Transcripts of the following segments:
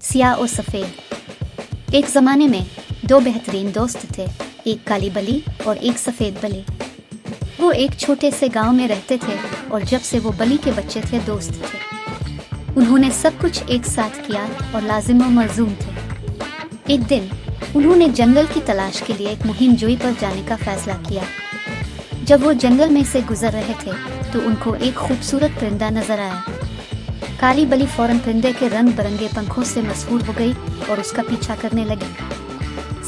सियाह और सफ़ेद। एक ज़माने में दो बेहतरीन दोस्त थे, एक काली बली और एक सफ़ेद बली। वो एक छोटे से गांव में रहते थे और जब से वो बली के बच्चे थे दोस्त थे। उन्होंने सब कुछ एक साथ किया और लाजिम व मलजूम थे। एक दिन उन्होंने जंगल की तलाश के लिए एक मुहिम जोई पर जाने का फैसला किया। जब वो जंगल में से गुजर रहे थे तो उनको एक खूबसूरत परिंदा नजर आया। काली बली फौरन परिंदे के रंग बिरंगे पंखों से मशहूर हो गई और उसका पीछा करने लगी।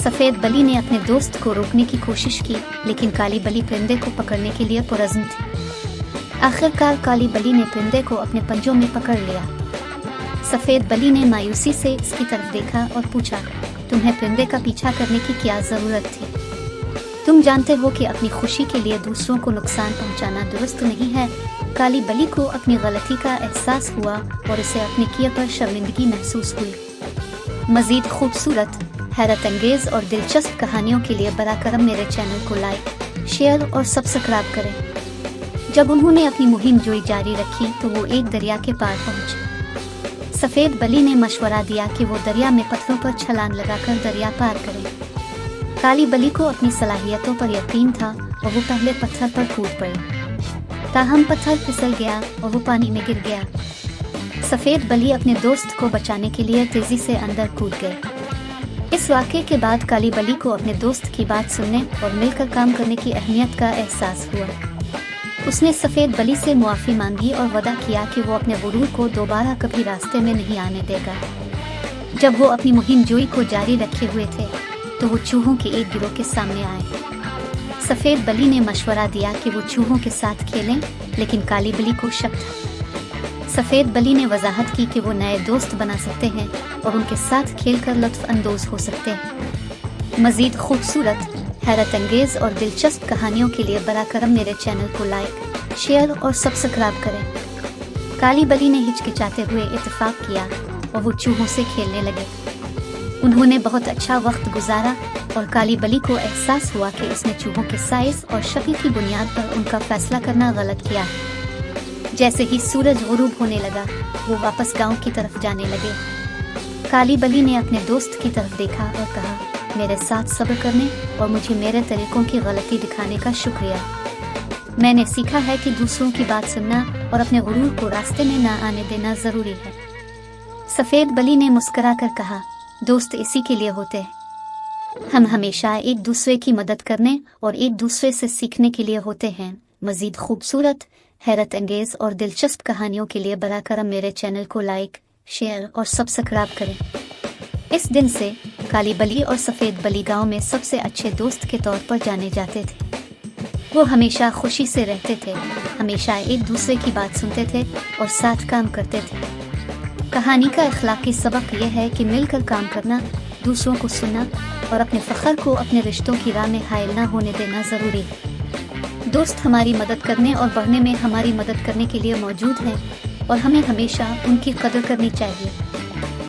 सफ़ेद बली ने अपने दोस्त को रोकने की कोशिश की, लेकिन काली बली परिंदे को पकड़ने के लिए पुरज़्म थी। आखिरकार काली बली ने परिंदे को अपने पंजों में पकड़ लिया। सफ़ेद बली ने मायूसी से इसकी तरफ देखा और पूछा, तुम्हें परिंदे का पीछा करने की क्या ज़रूरत थी? तुम जानते हो कि अपनी खुशी के लिए दूसरों को नुकसान पहुंचाना दुरुस्त नहीं है। काली बली को अपनी गलती का एहसास हुआ और उसे अपने किए पर शर्मिंदगी महसूस हुई। मज़ीद खूबसूरत, हैरत अंगेज़ और दिलचस्प कहानियों के लिए बरा करम मेरे चैनल को लाइक, शेयर और सब्सक्राइब करें। जब उन्होंने अपनी मुहिम जोई जारी रखी तो वो एक दरिया के पार पहुंचे। सफ़ेद बली ने मशवरा दिया कि वो दरिया में पत्थरों पर छलांग लगाकर दरिया पार करें। काली बली को अपनी सलाहियतों पर यकीन था और वो पहले पत्थर पर कूद पड़ी, ताहम पत्थर फिसल गया और वो पानी में गिर गया। सफ़ेद बली अपने दोस्त को बचाने के लिए तेजी से अंदर कूद गए। इस वाक़े के बाद काली बली को अपने दोस्त की बात सुनने और मिलकर काम करने की अहमियत का एहसास हुआ। उसने सफ़ेद बली से मुआफ़ी मांगी और वादा किया कि वो अपने गुरूर को दोबारा कभी रास्ते में नहीं आने देगा। जब वो अपनी मुहिम जोई को जारी रखे हुए थे तो वो चूहों के एक गिरोह के सामने आए। सफ़ेद बली ने मशवरा दिया कि वो चूहों के साथ खेलें, लेकिन काली बली को शक था। सफ़ेद बली ने वजाहत की कि वो नए दोस्त बना सकते हैं और उनके साथ खेलकर लुत्फ़ अंदोज़ हो सकते हैं। मज़ीद खूबसूरत, हैरत अंगेज़ और दिलचस्प कहानियों के लिए बरा करम मेरे चैनल को लाइक, शेयर और सब्सक्राइब करें। काली बली ने हिचकिचाते हुए इत्तेफाक किया और वो चूहों से खेलने लगे। उन्होंने बहुत अच्छा वक्त गुजारा और काली बली को एहसास हुआ कि उसने चूहों के साइज़ और शक्ल की बुनियाद पर उनका फैसला करना गलत किया। जैसे ही सूरज गुरूब होने लगा वो वापस गांव की तरफ जाने लगे। काली बली ने अपने दोस्त की तरफ देखा और कहा, मेरे साथ सब्र करने और मुझे मेरे तरीकों की गलती दिखाने का शुक्रिया। मैंने सीखा है कि दूसरों की बात सुनना और अपने गुरूर को रास्ते में ना आने देना ज़रूरी है। सफ़ेद बली ने मुस्करा कर कहा, दोस्त इसी के लिए होते हैं। हम हमेशा एक दूसरे की मदद करने और एक दूसरे से सीखने के लिए होते हैं। मज़ीद खूबसूरत, हैरत अंगेज़ और दिलचस्प कहानियों के लिए बरा करम मेरे चैनल को लाइक, शेयर और सब्सक्राइब करें। इस दिन से काली बली और सफ़ेद बली गांव में सबसे अच्छे दोस्त के तौर पर जाने जाते थे। वो हमेशा खुशी से रहते थे, हमेशा एक दूसरे की बात सुनते थे और साथ काम करते थे। कहानी का अखलाकी सबक यह है कि मिलकर काम करना, दूसरों को सुनना और अपने फ़ख्र को अपने रिश्तों की राह में हायल ना होने देना ज़रूरी है। दोस्त हमारी मदद करने और बढ़ने में हमारी मदद करने के लिए मौजूद हैं और हमें हमेशा उनकी कदर करनी चाहिए।